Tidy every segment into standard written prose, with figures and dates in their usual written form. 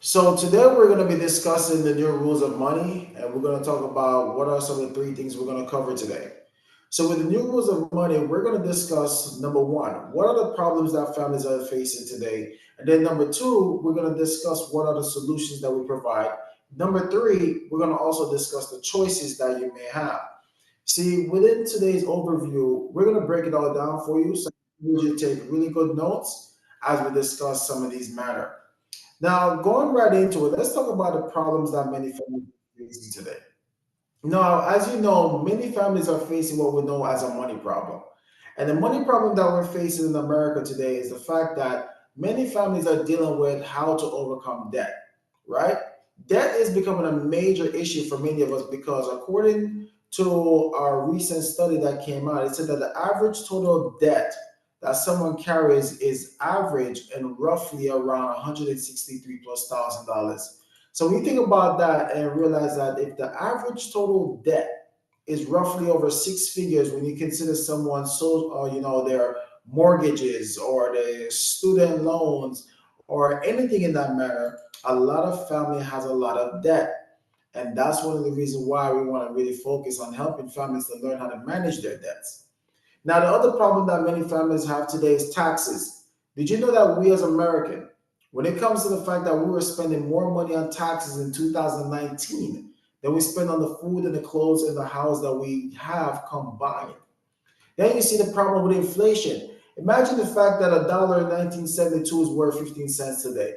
So today we're going to be discussing the new rules of money, and we're going to talk about what are some of the three things we're going to cover today. So with the new rules of money, we're going to discuss number one, what are the problems that families are facing today? And then number two, we're going to discuss what are the solutions that we provide. Number three, we're going to also discuss the choices that you may have. See, within today's overview, we're going to break it all down for you so you take really good notes as we discuss some of these matters. Now, going right into it, let's talk about the problems that many families are facing today. Now, as you know, many families are facing what we know as a money problem. And the money problem that we're facing in America today is the fact that many families are dealing with how to overcome debt, right? Debt is becoming a major issue for many of us because, according to our recent study that came out, it said that the average total debt that someone carries is average and roughly around 163 plus $1,000. So when you think about that and realize that if the average total debt is roughly over six figures, when you consider someone's their mortgages or their student loans or anything in that matter, a lot of family has a lot of debt. And that's one of the reasons why we want to really focus on helping families to learn how to manage their debts. Now, the other problem that many families have today is taxes. Did you know that we as Americans, when it comes to the fact that we were spending more money on taxes in 2019 than we spend on the food and the clothes and the house that we have combined? Then you see the problem with inflation. Imagine the fact that a dollar in 1972 is worth 15 cents today.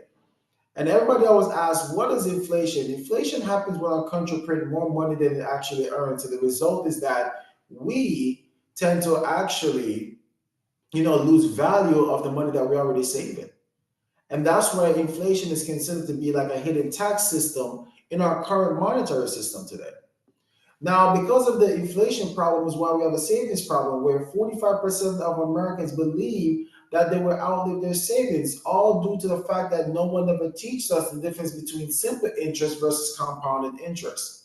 And everybody always asks, what is inflation? Inflation happens when our country prints more money than it actually earns. So the result is that we tend to actually, lose value of the money that we're already saving. And that's why inflation is considered to be like a hidden tax system in our current monetary system today. Now, because of the inflation problem is why we have a savings problem where 45% of Americans believe that they will outlive their savings, all due to the fact that no one ever teaches us the difference between simple interest versus compounded interest.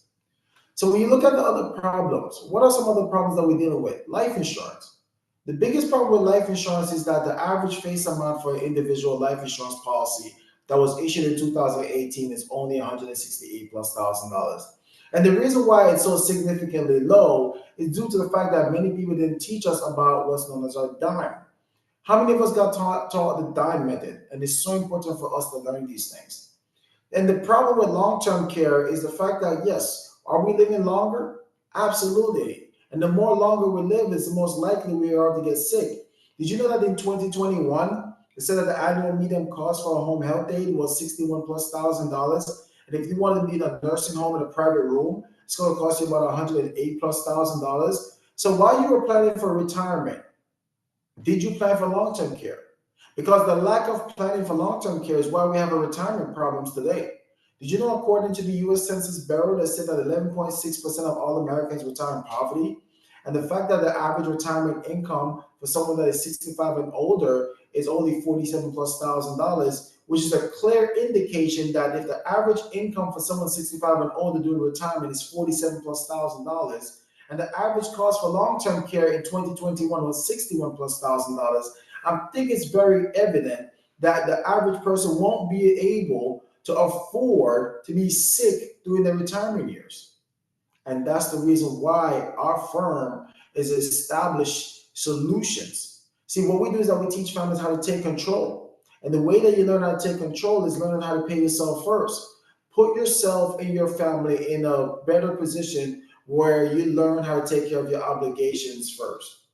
So when you look at the other problems, what are some other problems that we're dealing with? Life insurance. The biggest problem with life insurance is that the average face amount for an individual life insurance policy that was issued in 2018 is only 168 plus $1,000. And the reason why it's so significantly low is due to the fact that many people didn't teach us about what's known as our dime. How many of us got taught the dime method? And it's so important for us to learn these things. And the problem with long-term care is the fact that yes, are we living longer? Absolutely. And the more longer we live, it's the most likely we are to get sick. Did you know that in 2021, it said that the annual median cost for a home health aid was 61 plus $1,000. And if you want to be in a nursing home in a private room, it's going to cost you about 108 plus $1,000. So while you were planning for retirement, did you plan for long-term care? Because the lack of planning for long-term care is why we have a retirement problems today. Did you know, according to the U.S. Census Bureau, that said that 11.6% of all Americans retire in poverty, and the fact that the average retirement income for someone that is 65 and older is only 47 plus $1,000, which is a clear indication that if the average income for someone 65 and older during retirement is 47 plus $1,000, and the average cost for long-term care in 2021 was 61 plus $1,000, I think it's very evident that the average person won't be able to afford to be sick during their retirement years. And that's the reason why our firm is establish solutions. See, what we do is that we teach families how to take control. And the way that you learn how to take control is learning how to pay yourself first. Put yourself and your family in a better position where you learn how to take care of your obligations first.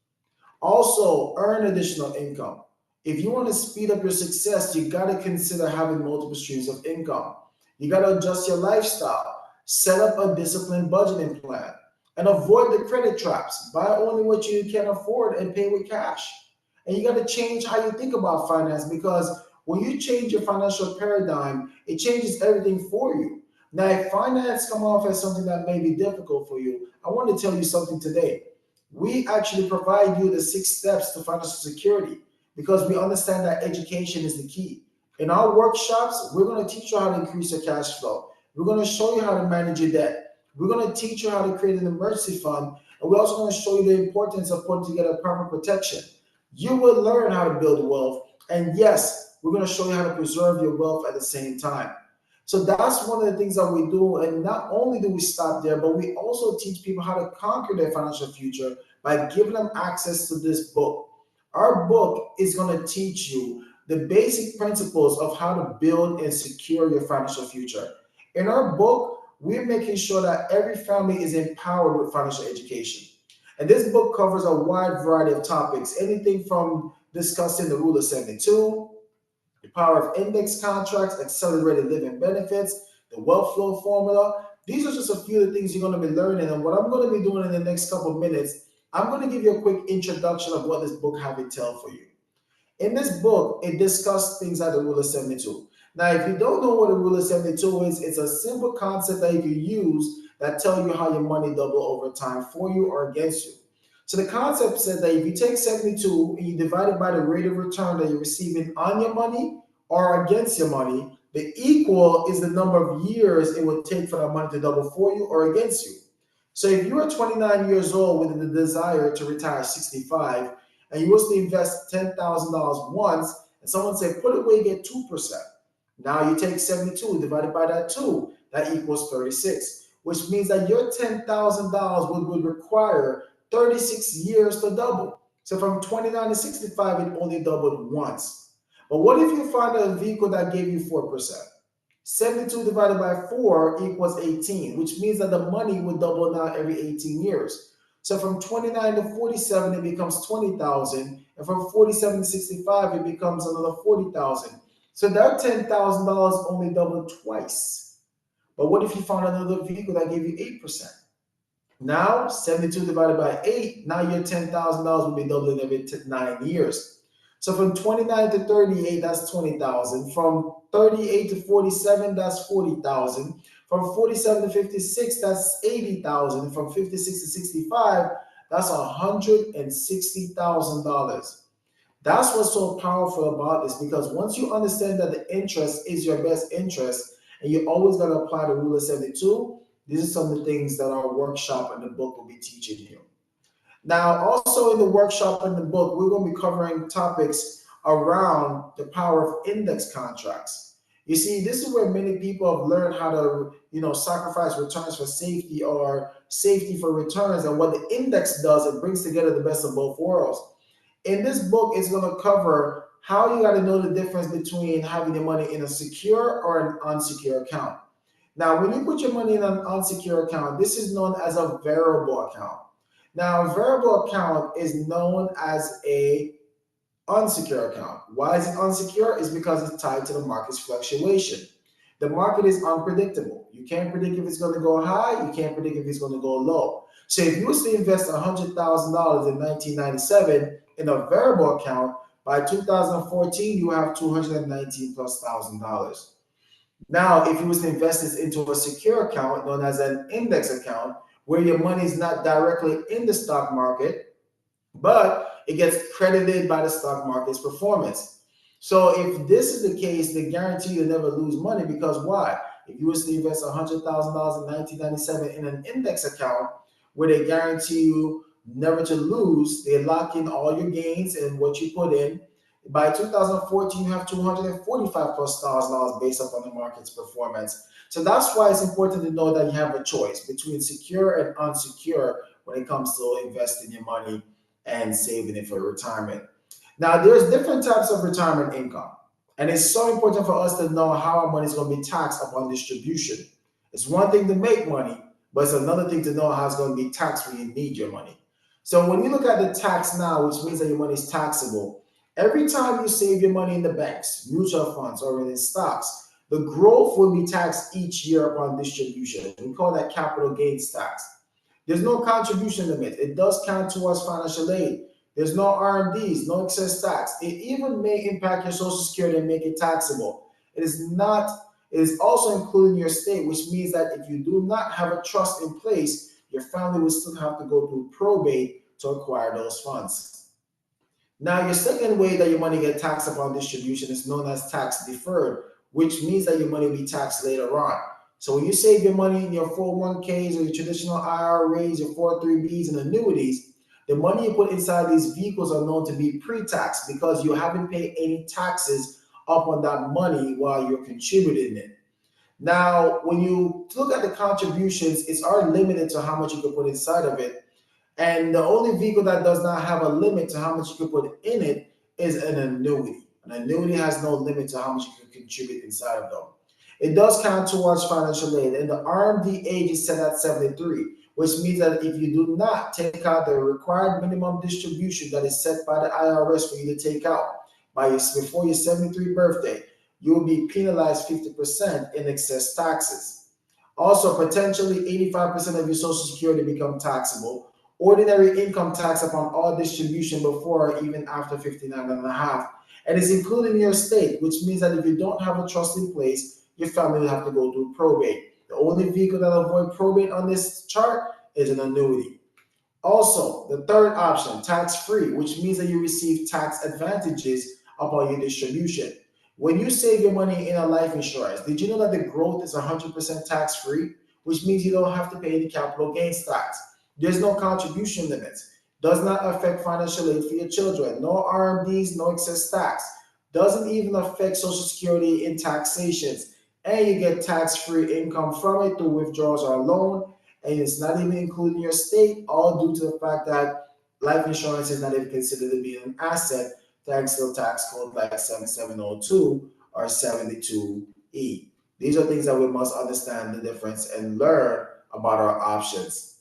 Also, earn additional income. If you want to speed up your success, you got to consider having multiple streams of income. You got to adjust your lifestyle, set up a disciplined budgeting plan, and avoid the credit traps. Buy only what you can afford and pay with cash. And you got to change how you think about finance because when you change your financial paradigm, it changes everything for you. Now, if finance come off as something that may be difficult for you, I want to tell you something today. We actually provide you the 6 steps to financial security because we understand that education is the key. In our workshops, we're going to teach you how to increase your cash flow. We're going to show you how to manage your debt. We're going to teach you how to create an emergency fund. And we're also going to show you the importance of putting together proper protection. You will learn how to build wealth. And yes, we're going to show you how to preserve your wealth at the same time. So that's one of the things that we do. And not only do we stop there, but we also teach people how to conquer their financial future by giving them access to this book. Our book is going to teach you the basic principles of how to build and secure your financial future. In our book, we're making sure that every family is empowered with financial education. And this book covers a wide variety of topics, anything from discussing the rule of 72, the power of index contracts, accelerated living benefits, the wealth flow formula. These are just a few of the things you're going to be learning. And what I'm going to be doing in the next couple of minutes, I'm going to give you a quick introduction of what this book have entailed for you. In this book, it discusses things like the rule of 72. Now, if you don't know what the rule of 72 is, it's a simple concept that you can use that tell you how your money double over time for you or against you. So the concept says that if you take 72 and you divide it by the rate of return that you're receiving on your money or against your money, the equal is the number of years it would take for that money to double for you or against you. So if you are 29 years old with the desire to retire at 65, and you was to invest $10,000 once, and someone said, put away, get 2%. Now you take 72 divided by that 2, that equals 36, which means that your $10,000 would require 36 years to double. So from 29 to 65, it only doubled once. But what if you find a vehicle that gave you 4%? 72 divided by 4 equals 18, which means that the money would double now every 18 years. So from 29 to 47, it becomes 20,000. And from 47 to 65, it becomes another 40,000. So that $10,000 only doubled twice. But what if you found another vehicle that gave you 8%? Now, 72 divided by 8, now your $10,000 will be doubling every 9 years. So from 29 to 38, that's 20,000. From 38 to 47, that's 40,000. From 47 to 56, that's 80,000. From 56 to 65, that's $160,000. That's what's so powerful about this, because once you understand that the interest is your best interest, and you always got to apply the rule of 72, these are some of the things that our workshop and the book will be teaching you. Now, also in the workshop and the book, we're going to be covering topics around the power of index contracts. You see, this is where many people have learned how to, sacrifice returns for safety or safety for returns. And what the index does, it brings together the best of both worlds. In this book, it's going to cover how you got to know the difference between having your money in a secure or an unsecure account. Now, when you put your money in an unsecure account, this is known as a variable account. Now, a variable account is known as a unsecure account. Why is it unsecure? It's because it's tied to the market's fluctuation. The market is unpredictable. You can't predict if it's going to go high. You can't predict if it's going to go low. So if you was to invest $100,000 in 1997 in a variable account, by 2014, you have $219,000+. Now, if you was to invest this into a secure account known as an index account, where your money is not directly in the stock market, but it gets credited by the stock market's performance. So if this is the case, they guarantee you never lose money, because why? If you was to invest $100,000 in 1997 in an index account where they guarantee you never to lose, they lock in all your gains and what you put in. By 2014, you have $245,000+ based upon the market's performance. So that's why it's important to know that you have a choice between secure and unsecure when it comes to investing your money and saving it for retirement. Now, there's different types of retirement income, and it's so important for us to know how our money is going to be taxed upon distribution. It's one thing to make money, but it's another thing to know how it's going to be taxed when you need your money. So when you look at the tax now, which means that your money is taxable, every time you save your money in the banks, mutual funds, or in stocks, the growth will be taxed each year upon distribution. We call that capital gains tax. There's no contribution limit. It does count towards financial aid. There's no RMDs, no excess tax. It even may impact your Social Security and make it taxable. It is also included in your estate, which means that if you do not have a trust in place, your family will still have to go through probate to acquire those funds. Now, your second way that your money gets taxed upon distribution is known as tax deferred, which means that your money will be taxed later on. So when you save your money in your 401ks or your traditional IRAs, your 403bs and annuities, the money you put inside these vehicles are known to be pre-tax because you haven't paid any taxes up on that money while you're contributing it. Now, when you look at the contributions, it's are limited to how much you can put inside of it. And the only vehicle that does not have a limit to how much you can put in it is an annuity. An annuity has no limit to how much you can contribute inside of them. It does count towards financial aid, and the RMD age is set at 73, which means that if you do not take out the required minimum distribution that is set by the IRS for you to take out before your 73th birthday, you will be penalized 50% in excess taxes. Also, potentially 85% of your Social Security become taxable. Ordinary income tax upon all distribution before or even after 59 and a half. And it's included in your estate, which means that if you don't have a trust in place, your family will have to go through probate. The only vehicle that avoid probate on this chart is an annuity. Also, the third option, tax-free, which means that you receive tax advantages upon your distribution. When you save your money in a life insurance, did you know that the growth is 100% tax-free, which means you don't have to pay any capital gains tax? There's no contribution limits. Does not affect financial aid for your children. No RMDs, no excess tax. Doesn't even affect Social Security in taxations. And you get tax-free income from it through withdrawals or a loan, and it's not even including your state, all due to the fact that life insurance is not even considered to be an asset thanks to tax code like 7702 or 72E. These are things that we must understand the difference and learn about our options.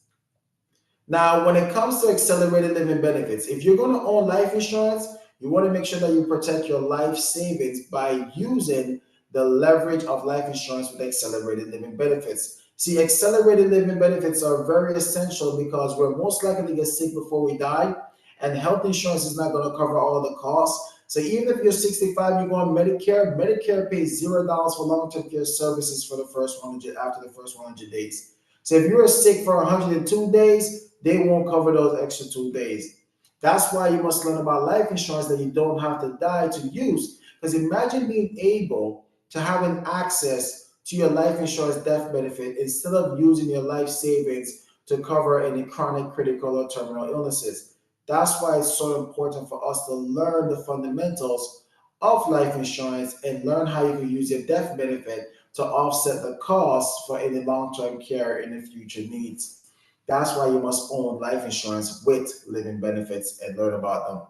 Now, when it comes to accelerated living benefits, if you're going to own life insurance, you want to make sure that you protect your life savings by using the leverage of life insurance with accelerated living benefits. See, accelerated living benefits are very essential because we're most likely to get sick before we die, and health insurance is not going to cover all of the costs. So even if you're 65, you go on Medicare, Medicare pays $0 for long-term care services for the first 100 after the first 100 days. So if you're sick for 102 days, they won't cover those extra 2 days. That's why you must learn about life insurance that you don't have to die to use. Because imagine being able to have an access to your life insurance death benefit instead of using your life savings to cover any chronic, critical, or terminal illnesses. That's why it's so important for us to learn the fundamentals of life insurance and learn how you can use your death benefit to offset the costs for any long-term care in the future needs. That's why you must own life insurance with living benefits and learn about them.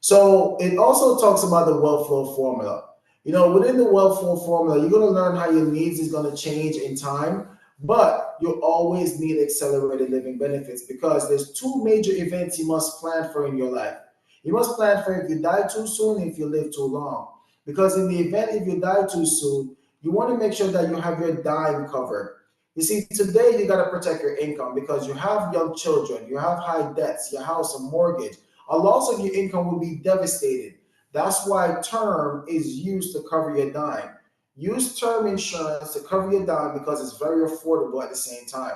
So it also talks about the wealth flow formula. Within the wealth flow formula, you're going to learn how your needs is going to change in time, but you always need accelerated living benefits because there's two major events you must plan for in your life. You must plan for if you die too soon, if you live too long. Because in the event if you die too soon, you want to make sure that you have your dime covered. You see, today you got to protect your income because you have young children, you have high debts, your house, a mortgage. A loss of your income will be devastating. That's why term is used to cover your dime. Use term insurance to cover your dime because it's very affordable at the same time.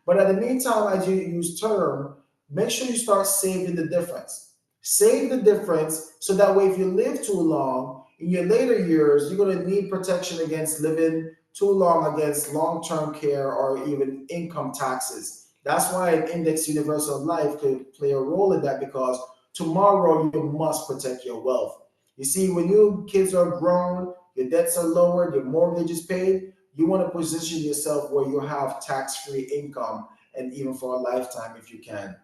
But at the meantime, as you use term, make sure you start saving the difference. Save the difference so that way if you live too long, in your later years, you're going to need protection against living too long against long-term care or even income taxes. That's why an index universal life could play a role in that because tomorrow you must protect your wealth. You see, when your kids are grown, your debts are lowered, your mortgage is paid, you want to position yourself where you have tax-free income and even for a lifetime if you can.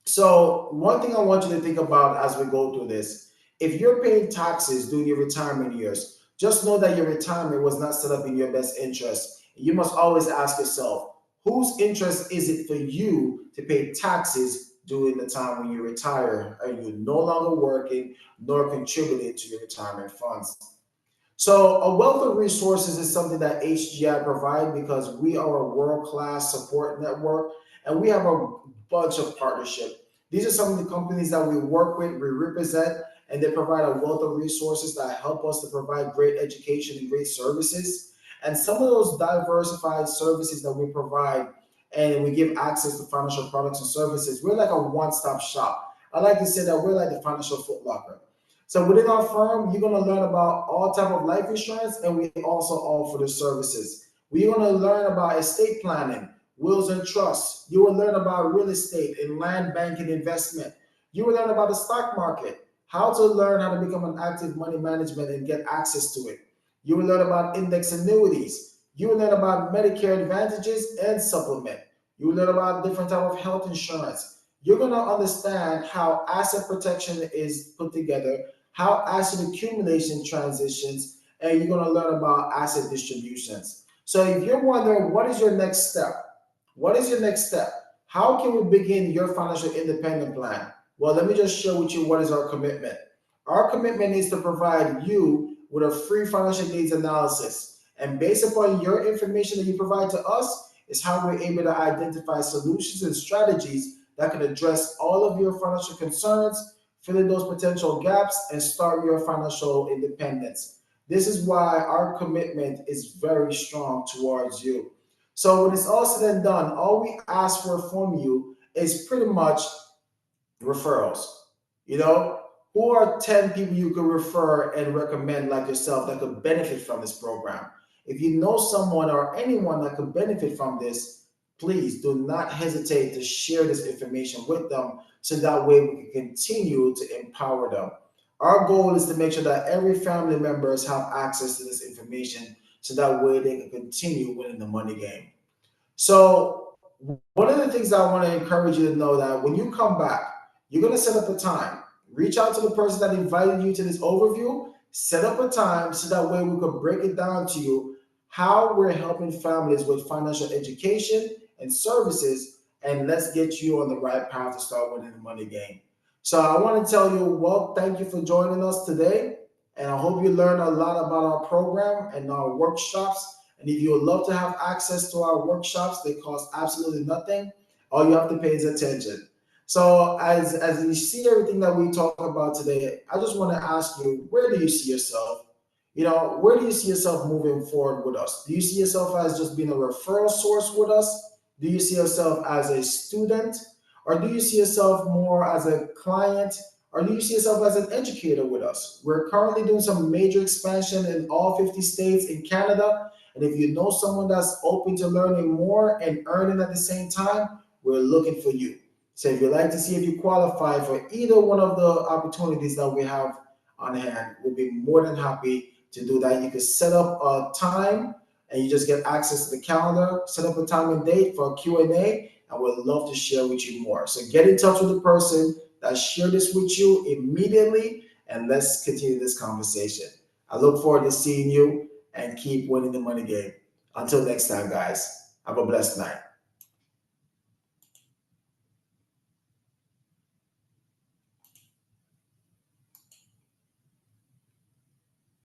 So one thing I want you to think about as we go through this, if you're paying taxes during your retirement years, just know that your retirement was not set up in your best interest. You must always ask yourself, whose interest is it for you to pay taxes during the time when you retire and you're no longer working nor contributing to your retirement funds? So a wealth of resources is something that HGI provide because we are a world-class support network and we have a bunch of partnership. These are some of the companies that we work with, we represent, and they provide a wealth of resources that help us to provide great education and great services. And some of those diversified services that we provide and we give access to financial products and services, we're like a one-stop shop. I like to say that we're like the financial foot locker. So within our firm, you're going to learn about all type of life insurance, and we also offer the services. We're going to learn about estate planning, wills and trusts. You will learn about real estate and land banking investment. You will learn about the stock market, how to learn how to become an active money management and get access to it. You will learn about index annuities, You will learn about Medicare advantages and supplement. You will learn about different type of health insurance. You're going to understand how asset protection is put together, how asset accumulation transitions, and you're going to learn about asset distributions. So if you're wondering what is your next step, what is your next step? How can we begin your financial independent plan? Well, let me just share with you what is our commitment. Our commitment is to provide you with a free financial needs analysis. And based upon your information that you provide to us, is how we're able to identify solutions and strategies that can address all of your financial concerns, fill in those potential gaps, and start your financial independence. This is why our commitment is very strong towards you. So when it's all said and done, all we ask for from you is pretty much referrals. You know, who are 10 people you could refer and recommend like yourself that could benefit from this program? If you know someone or anyone that could benefit from this, please do not hesitate to share this information with them so that way we can continue to empower them. Our goal is to make sure that every family members have access to this information so that way they can continue winning the money game. So one of the things that I want to encourage you to know that when you come back, you're going to set up a time. Reach out to the person that invited you to this overview. Set up a time so that way we could break it down to you how we're helping families with financial education and services, and let's get you on the right path to start winning the money game. So I want to tell you, well, thank you for joining us today, and I hope you learned a lot about our program and our workshops. And if you would love to have access to our workshops, they cost absolutely nothing. All you have to pay is attention. So as you see everything that we talk about today, I just want to ask you, where do you see yourself? You know, where do you see yourself moving forward with us? Do you see yourself as just being a referral source with us? Do you see yourself as a student? Or do you see yourself more as a client? Or do you see yourself as an educator with us? We're currently doing some major expansion in all 50 states in Canada. And if you know someone that's open to learning more and earning at the same time, we're looking for you. So if you'd like to see if you qualify for either one of the opportunities that we have on hand, we'll be more than happy to do that. You can set up a time and you just get access to the calendar, set up a time and date for a Q&A, and we'd love to share with you more. So get in touch with the person that shared this with you immediately, and let's continue this conversation. I look forward to seeing you and keep winning the money game. Until next time, guys, have a blessed night.